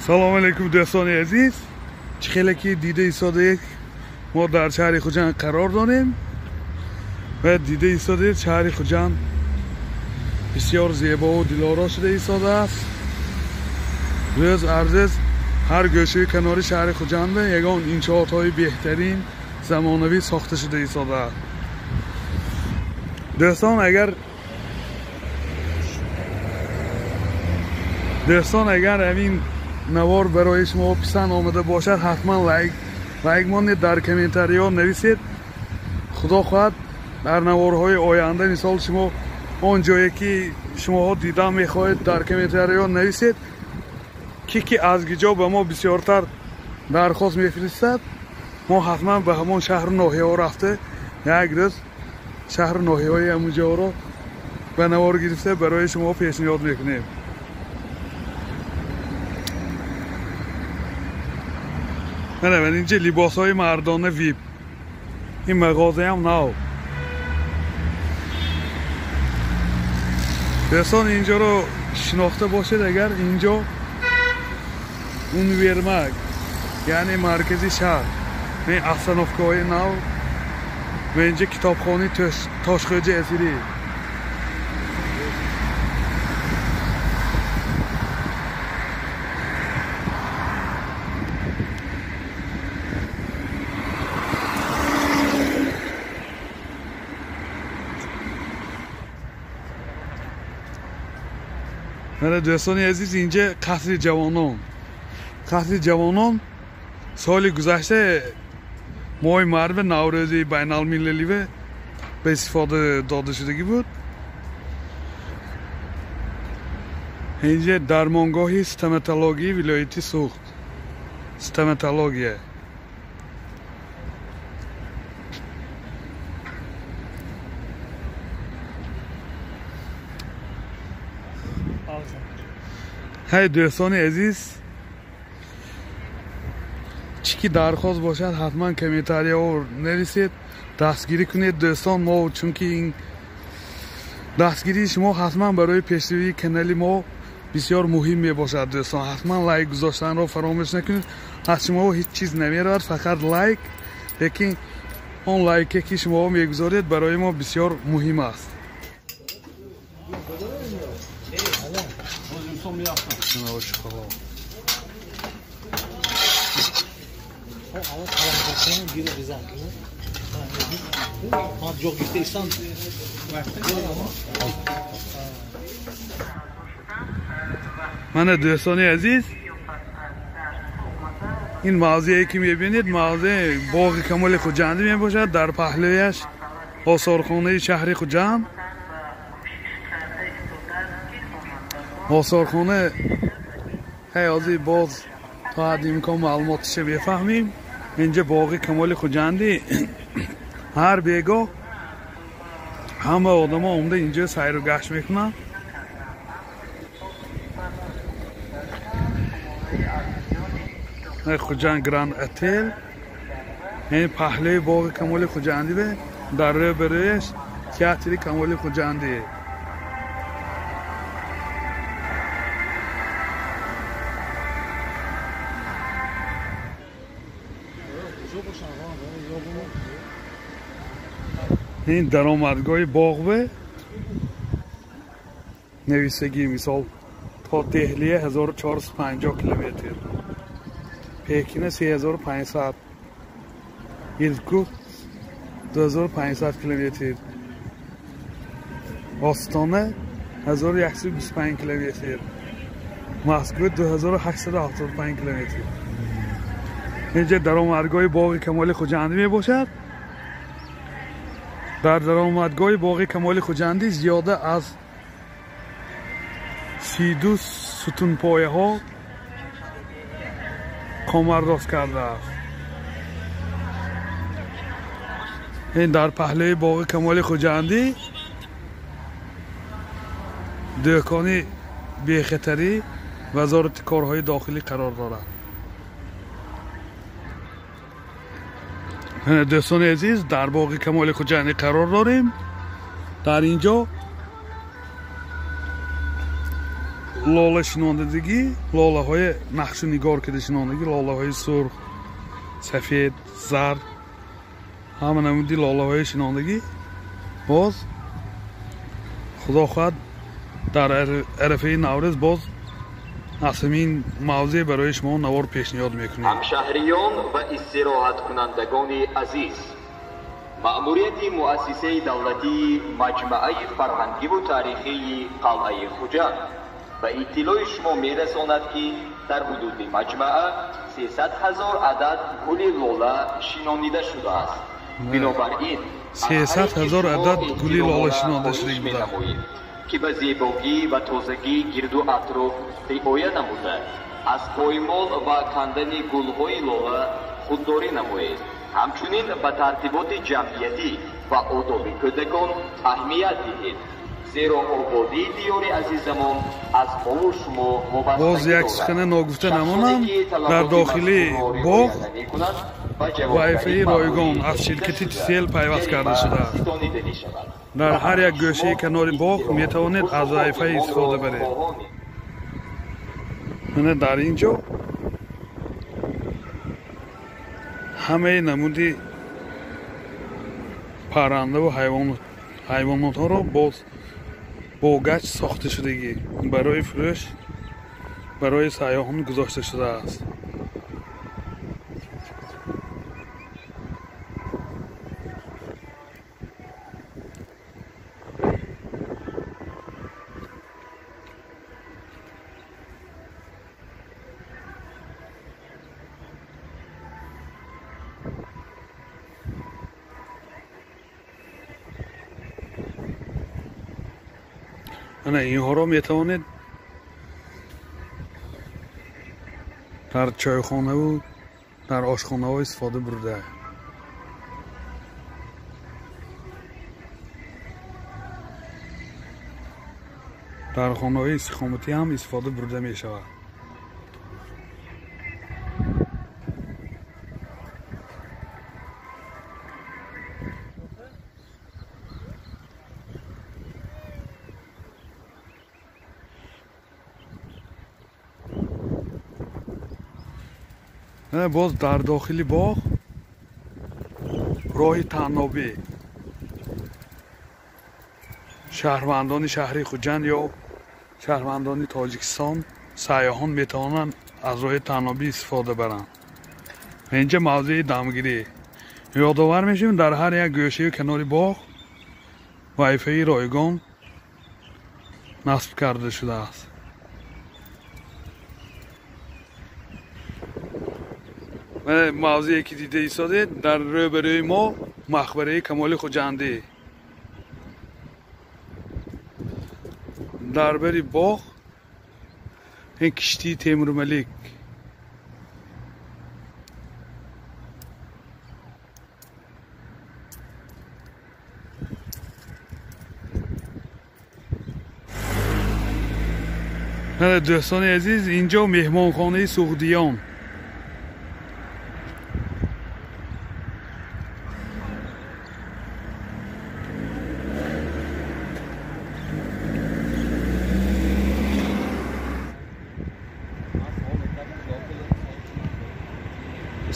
سلام علیکم دوستان عزیز. خیلی که دیده ایستاده ما در شهر خوجند قرار داریم و دیده ایستاده شهر خوجند بسیار زیبا و دلارا شده ایستاده است. روز عرض هر گوشه کنار شهر خوجند یگان انشاءات های بهترین زمانوی ساخته شده ایستاده است. دوستان اگر این نوار برای شما پسند آمده باشد حتما لایک مانید، در کامنتاری ها نویسید. خدا خواهد در نوارهای آینده مثال شما آن جایی که شما دیدن میخواهید در کامنتاری ها نویسید که از گیجا به ما بسیارتر درخواست میفرستد. ما حتما به همون شهر ناحیه ها رفته یک روز شهر ناحیه های همونجا را به نوار گرفته برای شما پیشنهاد میکنیم. بنابراین اینجا لباس های مردانه ویب، این مغازه هم نو. دوستان اینجا رو شناخته باشید، اگر اینجا اونورمگ یعنی مرکزی شهر این اصنافگاه های نو و اینجا کتابخانه تاشخوجه اسیری. دوستان عزیز اینجا قصر جوانان سال گذشته ماه مردم نوروزی بین المللی به استفاده داده شدگی بود. اینجا درمانگاهی استوماتولوژی ولایتی سوخت استوماتولوژی. های دوستان عزیز، چی درخواست باشد حتما کامنتاری ها نویسید، دستگیری کنید دوستان ما، چون که این دستگیری شما حتما برای پیشروی کانال ما بسیار مهم می باشد. دوستان حتما لایک گذاشتن را فراموش نکنید. از شما هیچ چیز نمیرد، فقط لایک، لیکن اون لایکی که شما میگذارید برای ما بسیار مهم است. من دوستان عزیز، این موضعی که میبینید موضع باغ کمال خوجند می باشد. در پهلویش آثارخانه شهر خوجند، آثارخانه حیازی باز تا حد امکان معلوماتش بفهمیم. اینجا باغ کمال خوجندی هر بیگاه همه آدم ها اومده اینجا سیر و گشت میکنن. خوجند گراند اتل این پهلوی باغ کمال خوجندی به در رو برویش تئاتر کمال خوجندی. این درآمدگاه باغ به نویسگی مثال تا دهلیه 1450 کیلومتر، پکین 3500، ایرکوت 2500 کیلومتر، آستانه 1125 کیلومتر، مسکو 2875 کیلومتر. اینجا درآمدگاه باغ کمال خوجندی می باشد. در درآمدگاه باغ کمال خوجندی زیاده از 32 ستون پایه ها کامرراست کرده است. این در پهلوی باغ کمال خوجندی دکان بی‌خطری وزارت کارهای داخلی قرار دارد. دوستان عزیز، در باغ کمال خوجندی قرار داریم. در اینجا лола шинондагӣ, лолаҳои нақшу нигор кида шинондагӣ, лолаҳои сурх, сафед, зард, ҳама намуди лолаҳои шинондагӣ. боз худо хоҳад дар арафаи наврӯз боз асамин мавзеъ барои шумо навор пешниҳод мекунем. ҳамшаҳриён ва истироҳаткунандагони азиз, маъмурияти муассисаи давлатии маҷмаъаи фарҳангиву таърихии қалъаи хуҷанд ба иттилои шумо мерасонад, ки дар ҳудуди маҷмаъа 300 000 адад гули лола шинонида шудааст. бинобар ин 300 000 адад гули лола шинонида шуда буда, ки ба зебогӣ ва тозагии гирду атроф риоя намуда, аз поймол ва кандани гулҳои лола худдорӣ намоед. ҳамчунин ба тартиботи ҷамъиятӣ ва одоби кӯдакон аҳамият диҳед, зеро ободии диёри азизамон аз мову шумо вобаста. боз як сухана ногуфта намонам. дар дохили боғ вайфаи ройгон аз ширкати TCL пайваст карда шудааст. дар ҳар як гӯшаи канори боғ метавонед аз вайфай истифода баред. мана дар ин ҷо ҳамаи намуди паррандаву ҳайвонотҳоро бо гач сохта шудагӣ барои фурӯш барои сайёҳон гузошта шудааст. ана инҳоро метавонед дар чойхонаву дар ошхонаҳо истифода бурда. дар хонаҳои истиқоматӣ ҳам истифода бурда мешавад. боз дар дохили боғ роҳи танобӣ шаҳрвандони шаҳри хуҷанд ё шаҳрвандони тоҷикистон сайёҳон метавонанд аз роҳи танобӣ истифода баранд. инҷа мавзеи дамгирӣ ёдовар мешавем. дар ҳар як гӯшаи канори боғ вайфаи ройгон насб карда шудааст. мавзеъе ки дида истодед дар рӯбарӯи мо мақбараи Камоли Хуҷандӣ. дар бари боғ ин киштии Темурмалик. дӯстони азиз, инҷо меҳмонхонаи Суғдиён.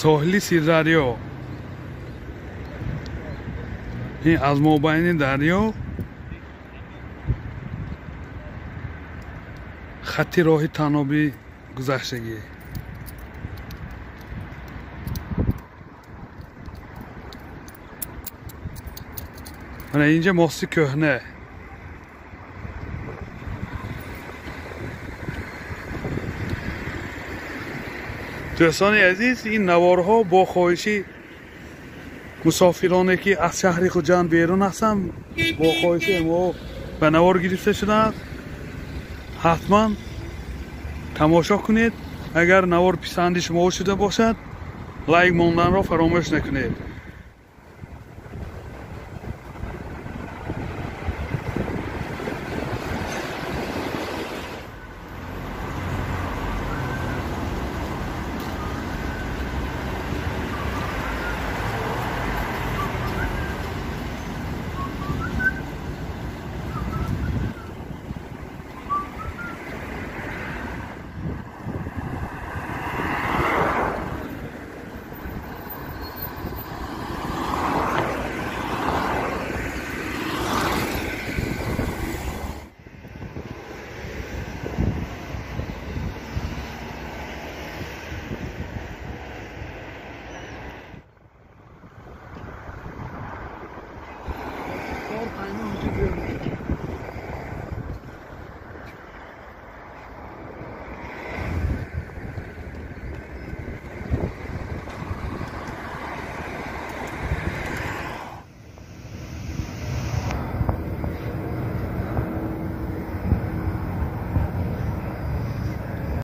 соҳили Сирдарё. ин аз мобайни дарё хатти роҳи танобӣ гузаштагӣ. мана инҷа мости кӯҳна. дӯстони азиз, ин наворҳо бо хоҳиши мусофироне ки аз шаҳри Хуҷанд берун ҳастанд, бо хоҳиши мо ба навор гирифта шудааст. ҳатман тамошо кунед. агар навор писанди шумо шуда бошад, лайк монданро фаромӯш накунед. مجموع چیزی